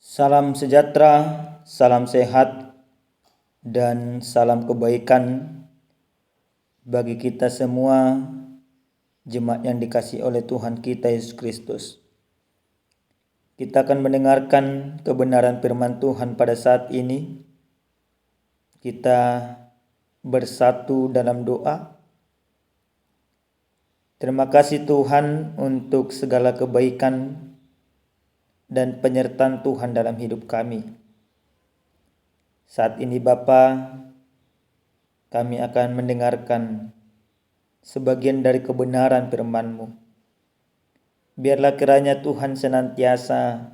Salam sejahtera, salam sehat, dan salam kebaikan bagi kita semua, jemaat yang dikasihi oleh Tuhan kita Yesus Kristus. Kita akan mendengarkan kebenaran firman Tuhan pada saat ini. Kita bersatu dalam doa. Terima kasih Tuhan untuk segala kebaikan dan penyertaan Tuhan dalam hidup kami. Saat ini Bapa, kami akan mendengarkan sebagian dari kebenaran firman-Mu. Biarlah kiranya Tuhan senantiasa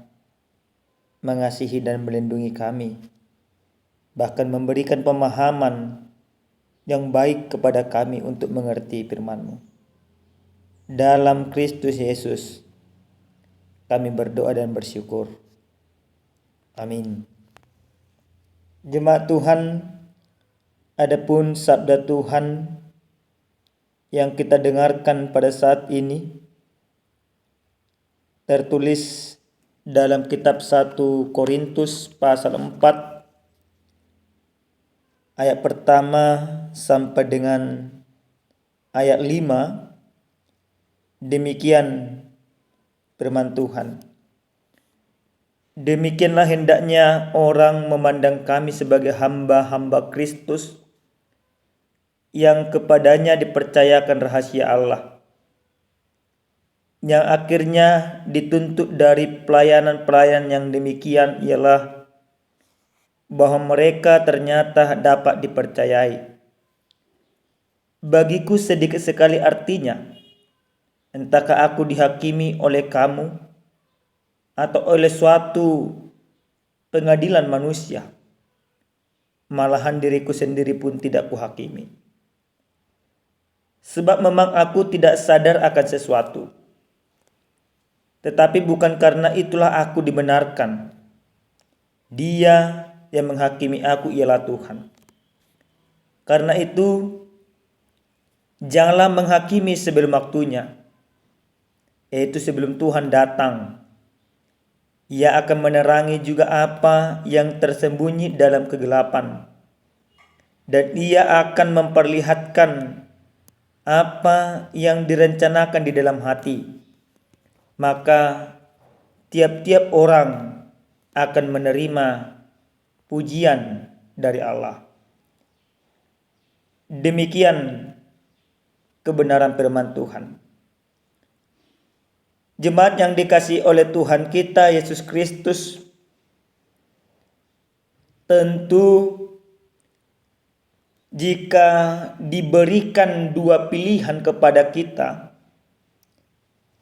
mengasihi dan melindungi kami, bahkan memberikan pemahaman yang baik kepada kami untuk mengerti firman-Mu. Dalam Kristus Yesus, kami berdoa dan bersyukur. Amin. Jemaat Tuhan, adapun sabda Tuhan yang kita dengarkan pada saat ini tertulis dalam kitab 1 Korintus pasal 4 ayat pertama sampai dengan ayat 5. Demikian firman Tuhan. Demikianlah hendaknya orang memandang kami sebagai hamba-hamba Kristus yang kepadanya dipercayakan rahasia Allah, yang akhirnya dituntut dari pelayanan-pelayanan yang demikian ialah bahwa mereka ternyata dapat dipercayai. Bagiku sedikit sekali artinya, entahkah aku dihakimi oleh kamu atau oleh suatu pengadilan manusia. Malahan diriku sendiri pun tidak kuhakimi. Sebab memang aku tidak sadar akan sesuatu. Tetapi bukan karena itulah aku dibenarkan. Dia yang menghakimi aku ialah Tuhan. Karena itu, janganlah menghakimi sebelum waktunya, yaitu sebelum Tuhan datang. Ia akan menerangi juga apa yang tersembunyi dalam kegelapan, dan ia akan memperlihatkan apa yang direncanakan di dalam hati. Maka tiap-tiap orang akan menerima pujian dari Allah. Demikian kebenaran firman Tuhan. Jemaat yang dikasihi oleh Tuhan kita Yesus Kristus, tentu jika diberikan dua pilihan kepada kita,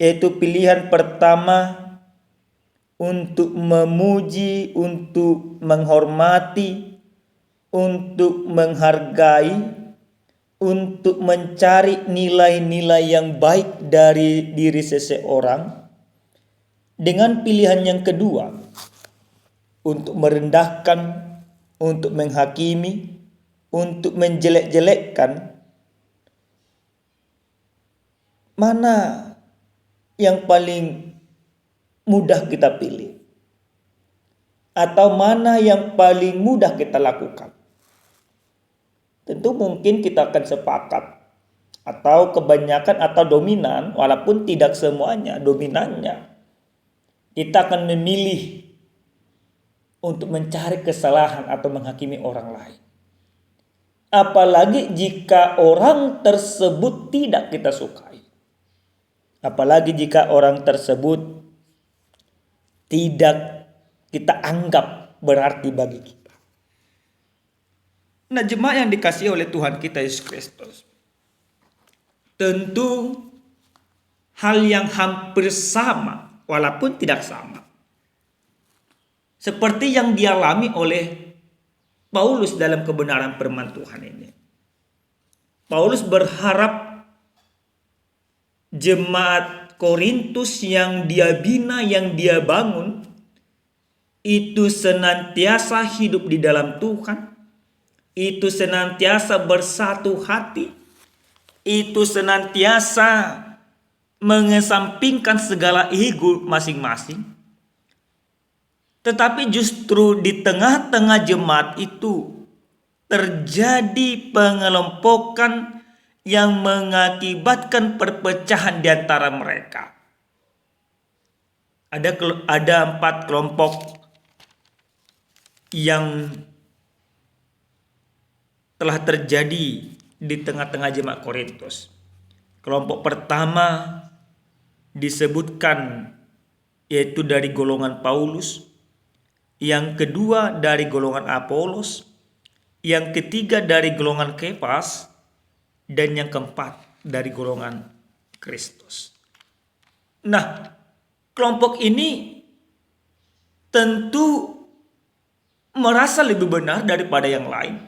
yaitu pilihan pertama untuk memuji, untuk menghormati, untuk menghargai, untuk mencari nilai-nilai yang baik dari diri seseorang, dengan pilihan yang kedua untuk merendahkan, untuk menghakimi, untuk menjelek-jelekkan, mana yang paling mudah kita pilih? Atau mana yang paling mudah kita lakukan? Tentu mungkin kita akan sepakat, atau kebanyakan atau dominan, walaupun tidak semuanya, dominannya kita akan memilih untuk mencari kesalahan atau menghakimi orang lain. Apalagi jika orang tersebut tidak kita sukai. Apalagi jika orang tersebut tidak kita anggap berarti bagi kita. Nah, jemaat yang dikasihi oleh Tuhan kita Yesus Kristus, tentu hal yang hampir sama walaupun tidak sama, seperti yang dialami oleh Paulus dalam kebenaran firman Tuhan ini. Paulus berharap jemaat Korintus yang dia bina, yang dia bangun, itu senantiasa hidup di dalam Tuhan, itu senantiasa bersatu hati, itu senantiasa mengesampingkan segala ego masing-masing, Tetapi justru di tengah-tengah jemaat itu terjadi pengelompokan yang mengakibatkan perpecahan di antara mereka. Ada 4 kelompok yang telah terjadi di tengah-tengah jemaat Korintus. Kelompok pertama disebutkan yaitu dari golongan Paulus, yang kedua dari golongan Apolos, yang ketiga dari golongan Kefas, dan yang keempat dari golongan Kristus. Nah, kelompok ini tentu merasa lebih benar daripada yang lain,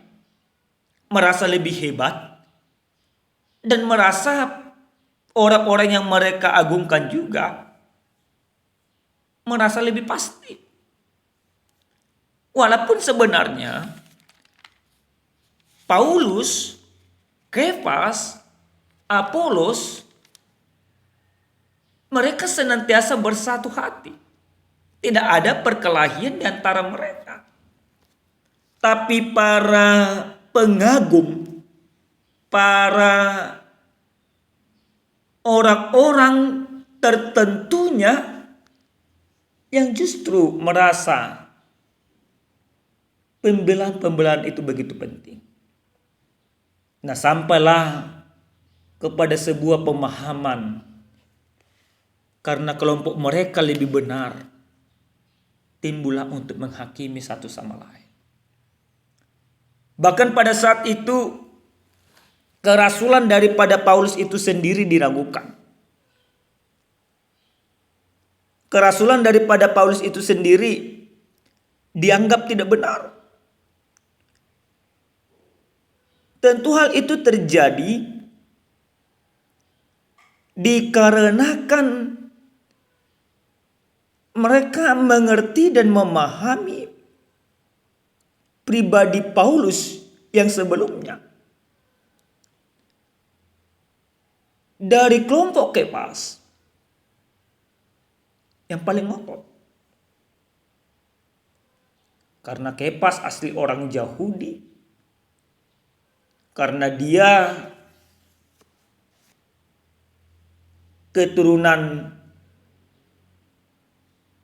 merasa lebih hebat, dan merasa orang-orang yang mereka agungkan juga merasa lebih pasti. Walaupun sebenarnya Paulus, Kefas, Apolos, mereka senantiasa bersatu hati. Tidak ada perkelahian di antara mereka. Tapi para pengagum, para orang-orang tertentunya yang justru merasa pembelaan-pembelaan itu begitu penting. Nah, sampailah kepada sebuah pemahaman, karena kelompok mereka lebih benar, timbullah untuk menghakimi satu sama lain. Bahkan pada saat itu kerasulan daripada Paulus itu sendiri diragukan. Kerasulan daripada Paulus itu sendiri dianggap tidak benar. Tentu hal itu terjadi dikarenakan mereka mengerti dan memahami pribadi Paulus yang sebelumnya. Dari kelompok Kefas yang paling ngotot, karena Kefas asli orang Yahudi, karena dia keturunan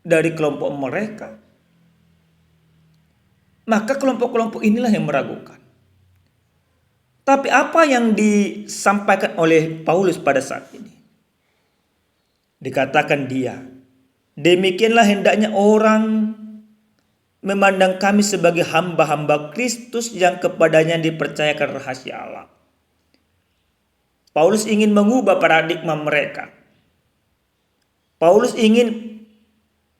dari kelompok mereka, maka kelompok-kelompok inilah yang meragukan. Tapi apa yang disampaikan oleh Paulus pada saat ini? Dikatakan dia, demikianlah hendaknya orang memandang kami sebagai hamba-hamba Kristus yang kepadanya dipercayakan rahasia Allah. Paulus ingin mengubah paradigma mereka. Paulus ingin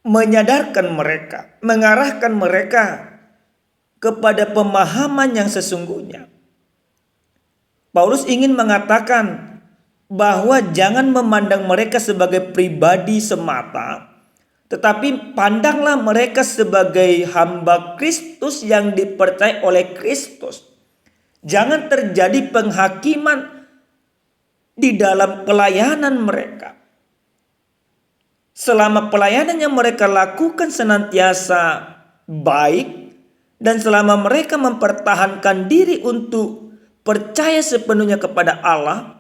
menyadarkan mereka, mengarahkan mereka kepada pemahaman yang sesungguhnya. Paulus ingin mengatakan bahwa jangan memandang mereka sebagai pribadi semata, tetapi pandanglah mereka sebagai hamba Kristus yang dipercaya oleh Kristus. Jangan terjadi penghakiman di dalam pelayanan mereka. Selama pelayanan yang mereka lakukan senantiasa baik, dan selama mereka mempertahankan diri untuk percaya sepenuhnya kepada Allah,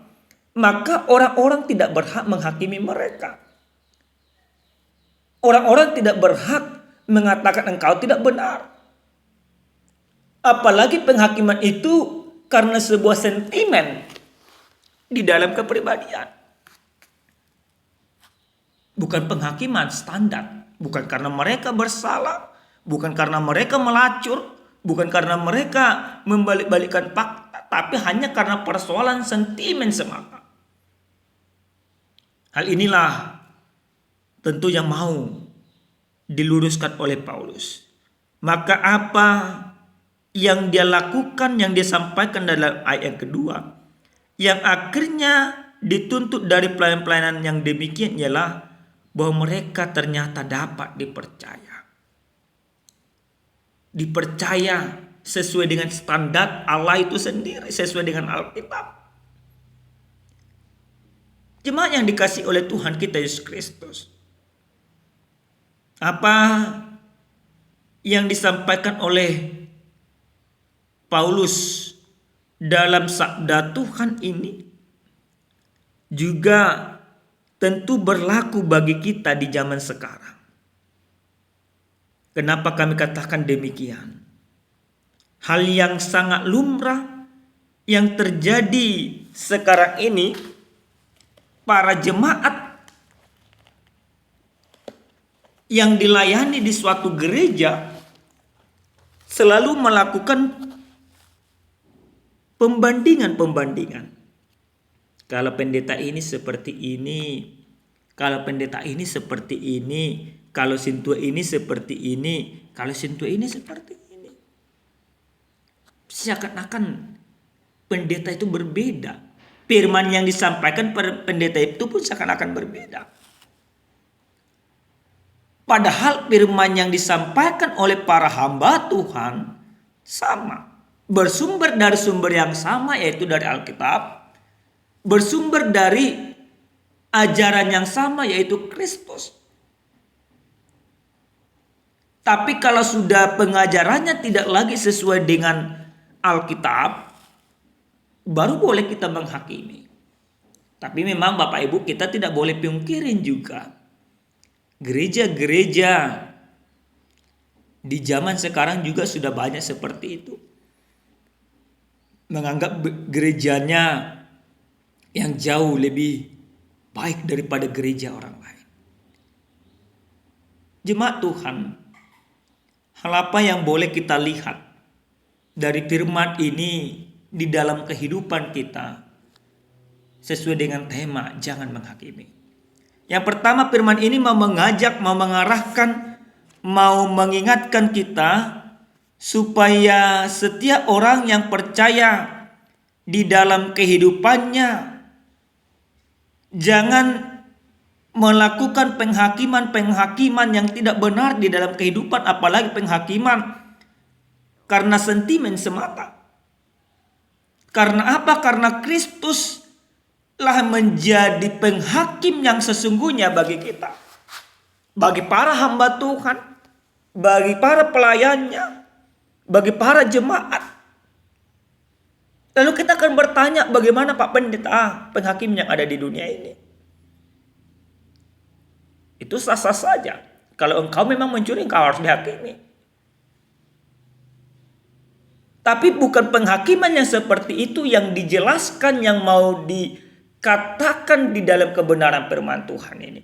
maka orang-orang tidak berhak menghakimi mereka. Orang-orang tidak berhak mengatakan engkau tidak benar. Apalagi penghakiman itu karena sebuah sentimen di dalam kepribadian. Bukan penghakiman standar. Bukan karena mereka bersalah. Bukan karena mereka melacur. Bukan karena mereka membalik-balikkan fakta. Tapi hanya karena persoalan sentimen semata. Hal inilah tentu yang mau diluruskan oleh Paulus. Maka apa yang dia lakukan, yang dia sampaikan dalam ayat yang kedua, yang akhirnya dituntut dari pelayan-pelayanan yang demikian ialah bahwa mereka ternyata dapat dipercaya. Dipercaya sesuai dengan standar Allah itu sendiri, sesuai dengan Alkitab. Jemaat yang dikasihi oleh Tuhan kita Yesus Kristus. Apa yang disampaikan oleh Paulus dalam sabda Tuhan ini juga tentu berlaku bagi kita di zaman sekarang. Kenapa kami katakan demikian? Hal yang sangat lumrah yang terjadi sekarang ini, para jemaat yang dilayani di suatu gereja selalu melakukan pembandingan. Kalau pendeta ini seperti ini, kalau pendeta ini seperti ini, kalau sintua ini seperti ini, kalau sintua ini seperti ini. Seakan-akan pendeta itu berbeda. Firman yang disampaikan pendeta itu pun seakan-akan berbeda. Padahal firman yang disampaikan oleh para hamba Tuhan sama. Bersumber dari sumber yang sama, yaitu dari Alkitab. Bersumber dari ajaran yang sama, yaitu Kristus. Tapi kalau sudah pengajarannya tidak lagi sesuai dengan Alkitab, baru boleh kita menghakimi. Tapi memang Bapak Ibu, kita tidak boleh pungkirin juga, gereja-gereja di zaman sekarang juga sudah banyak seperti itu. Menganggap gerejanya yang jauh lebih baik daripada gereja orang lain. Jemaat Tuhan, hal apa yang boleh kita lihat dari firman ini di dalam kehidupan kita sesuai dengan tema jangan menghakimi? Yang pertama, firman ini mau mengajak, mau mengarahkan, mau mengingatkan kita supaya setiap orang yang percaya di dalam kehidupannya jangan melakukan penghakiman yang tidak benar di dalam kehidupan, apalagi penghakiman karena sentimen semata. Karena apa? Karena Kristus lah menjadi penghakim yang sesungguhnya bagi kita, bagi para hamba Tuhan, bagi para pelayannya, bagi para jemaat. Lalu kita akan bertanya, bagaimana Pak Pendeta penghakim yang ada di dunia ini? Itu sah-sah saja. Kalau engkau memang mencuri, engkau harus dihakimi. Tapi bukan penghakiman yang seperti itu yang dijelaskan, yang mau dikatakan di dalam kebenaran firman Tuhan ini.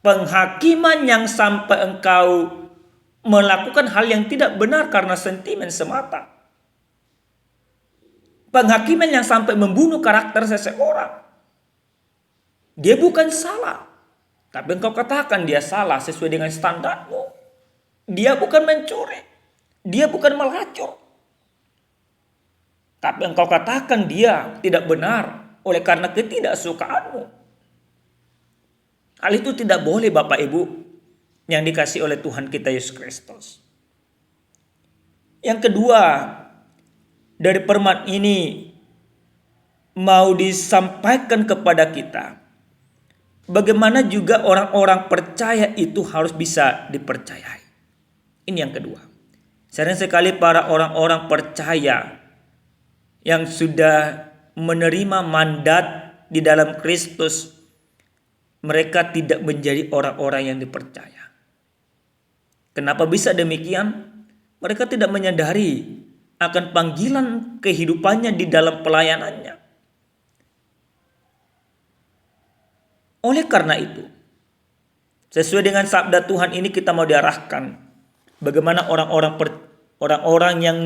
Penghakiman yang sampai engkau melakukan hal yang tidak benar karena sentimen semata. Penghakiman yang sampai membunuh karakter seseorang. Dia bukan salah, tapi engkau katakan dia salah sesuai dengan standarmu. Dia bukan mencuri, dia bukan melacur, tapi engkau katakan dia tidak benar oleh karena ketidaksukaanmu. Hal itu tidak boleh, Bapak Ibu yang dikasihi oleh Tuhan kita Yesus Kristus. Yang kedua, dari firman ini mau disampaikan kepada kita, bagaimana juga orang-orang percaya itu harus bisa dipercayai. Ini yang kedua. Sering sekali para orang-orang percaya yang sudah menerima mandat di dalam Kristus, mereka tidak menjadi orang-orang yang dipercaya. Kenapa bisa demikian? Mereka tidak menyadari akan panggilan kehidupannya di dalam pelayanannya. Oleh karena itu, sesuai dengan sabda Tuhan ini kita mau diarahkan bagaimana orang-orang yang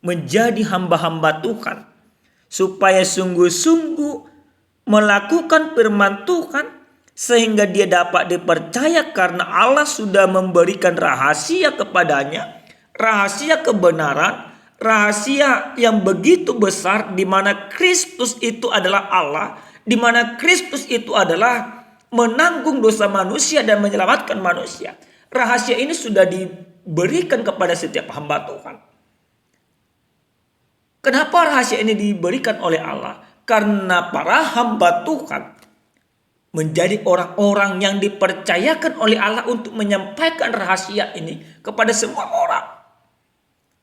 menjadi hamba-hamba Tuhan supaya sungguh-sungguh melakukan firman Tuhan sehingga dia dapat dipercaya karena Allah sudah memberikan rahasia kepadanya, rahasia kebenaran, rahasia yang begitu besar di mana Kristus itu adalah Allah, di mana Kristus itu adalah menanggung dosa manusia dan menyelamatkan manusia. Rahasia ini sudah diberikan kepada setiap hamba Tuhan. Kenapa rahasia ini diberikan oleh Allah? Karena para hamba Tuhan menjadi orang-orang yang dipercayakan oleh Allah untuk menyampaikan rahasia ini kepada semua orang.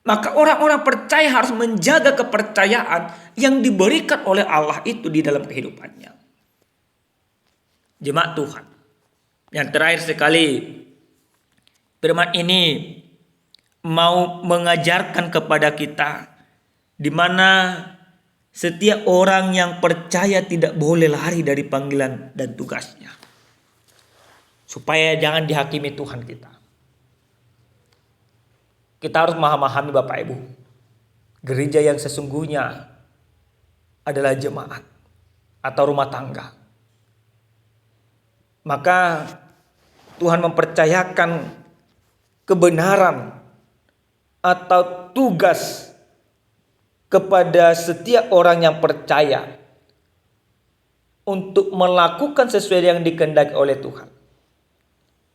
Maka orang-orang percaya harus menjaga kepercayaan yang diberikan oleh Allah itu di dalam kehidupannya. Jemaat Tuhan, yang terakhir sekali, firman ini mau mengajarkan kepada kita di mana setiap orang yang percaya tidak boleh lari dari panggilan dan tugasnya. Supaya jangan dihakimi Tuhan kita. Kita harus memahami Bapak Ibu. Gereja yang sesungguhnya adalah jemaat atau rumah tangga. Maka Tuhan mempercayakan kebenaran atau tugas kepada setiap orang yang percaya untuk melakukan sesuai yang dikehendaki oleh Tuhan.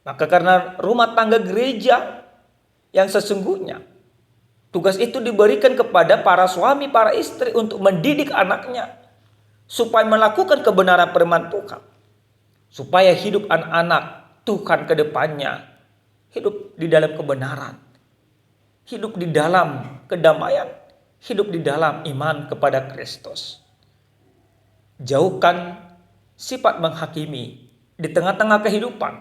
Maka karena rumah tangga gereja yang sesungguhnya, tugas itu diberikan kepada para suami, para istri untuk mendidik anaknya supaya melakukan kebenaran firman Tuhan. Supaya hidup anak-anak Tuhan ke depannya hidup di dalam kebenaran, hidup di dalam kedamaian, hidup di dalam iman kepada Kristus. Jauhkan sifat menghakimi di tengah-tengah kehidupan,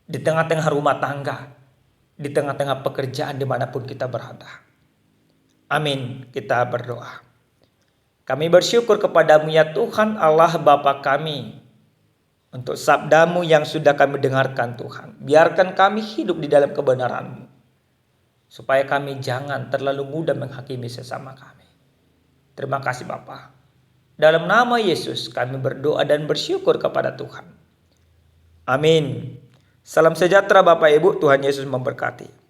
di tengah-tengah rumah tangga, di tengah-tengah pekerjaan dimanapun kita berada. Amin. Kita berdoa. Kami bersyukur kepadamu ya Tuhan Allah Bapa kami, untuk sabdamu yang sudah kami dengarkan Tuhan. Biarkan kami hidup di dalam kebenaran-Mu, supaya kami jangan terlalu mudah menghakimi sesama kami. Terima kasih Bapa. Dalam nama Yesus kami berdoa dan bersyukur kepada Tuhan. Amin. Salam sejahtera Bapak Ibu, Tuhan Yesus memberkati.